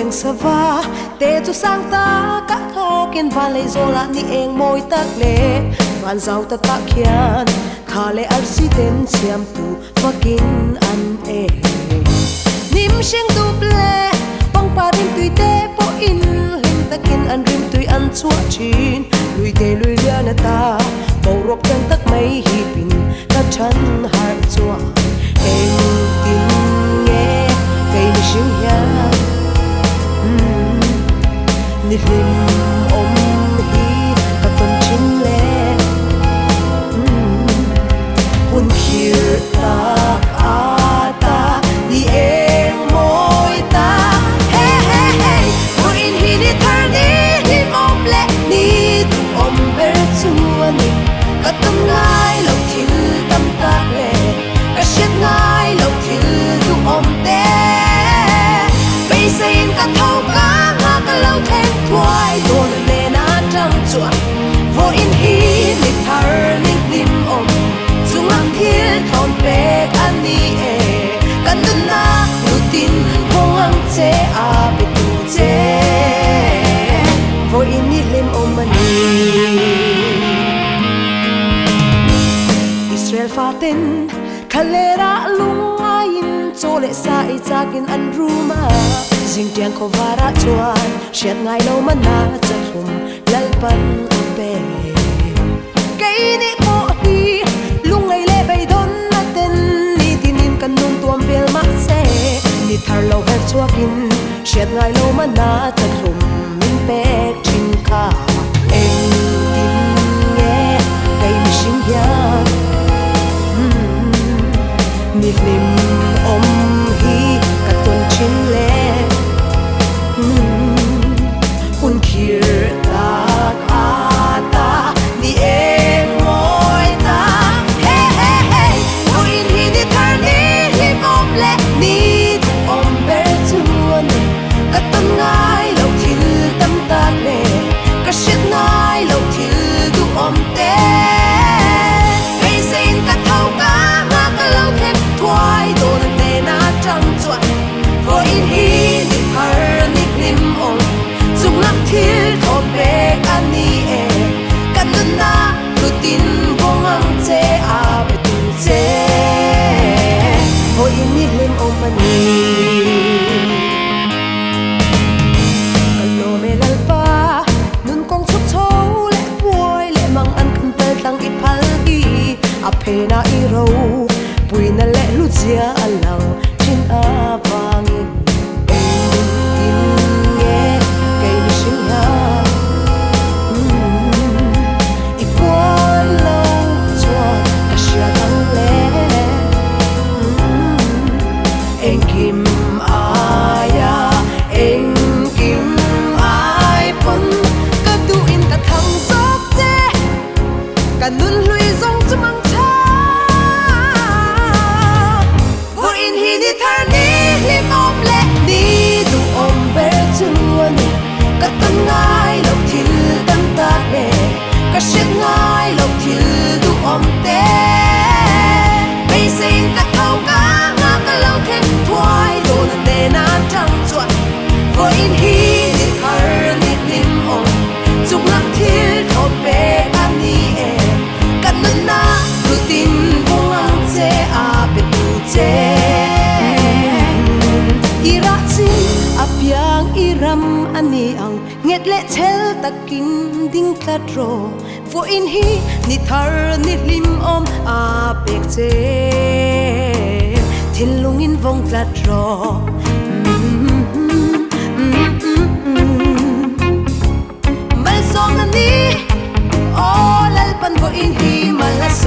eng sava te chu sang ta ka thokin van lei zola ni eng moi tak le van zau ta ta khian khale accident siam tu fakin an e nim sheng tu ple pang pa rim tui te po in lim takin an rim tui an chua chin lui te lui lia na ta bo rop kan tak mai hi pin ka chan har chua eng tin nge cây ni shing ya ni lim om hi ka ton chin le hun khir ta ata ni eng moi ta hey hey hey mo in hi ni thar ni lim om le ni tu om ber chu ani ka tam ngai lo thil tam ta le ka shet ngai lo thil tu om te bay sein ka thau ka nga ka lo theng thuai don le na trăng chuan vô in hi ni thar ni lim om chung ang thil thon pe kan ni e kan dun na rutin hong ang che a pe tu che vô in ni lim om mani Israel fatin khalera lungain chole sa I chakin an ruma jing tiang ko vara chuan shet ngai lo mana chathum lalpan ape kai ni ko hi lungai le bai don na ten ni tinin kan nun tuam bel ma se ni thar lo her chuakin shet ngai lo mana chathum min pe thin kha eng tin nge kai mi sing ya ni lim om hi ka ton chin le hun khir ta ata ni eng moi ta hey hey hey mo in hi ni thar ni lim om le ni tu om ber chu ani ka tam ngai lo thil tam ta le ka shet ngai lo thil tu om te hey sein ka thau ka nga ka lo them thuai don le na trăng chuan vô in hi ni thar ni lim om chung lam thil thon pe kan ni e kan dun na rutin vong ang che a be tu che vô in ni lim om mani lo me lal pa nun kong chuk chou le puai le mang an kan pel tang I phal gi a phe na I ro pui na le lu zia alang chin avangin nge kai mi sing ya I pon lo chua ka sia dang le eng kim aya eng kim ai pon ka tu in ka thang sok che ka nun hlui zong chumang ni thar ni lim om le ni tu om ber chu ani ka tam ngai lo thil tam ta le ka shet ngai lo thil tu om te bay sein ka thau ka nga ka lo them thuai don le na trăng chuan vô in hi ni thar ni lim om chung lam thil thon pe an ni e kan na rutin vong ang che a pe tu che apiang iram ani ang nget le chel takin ding tlatro vo in hi ni thar ni lim om a pek che thilungin vong tlatro mal song ani o lalpan vo in hi malas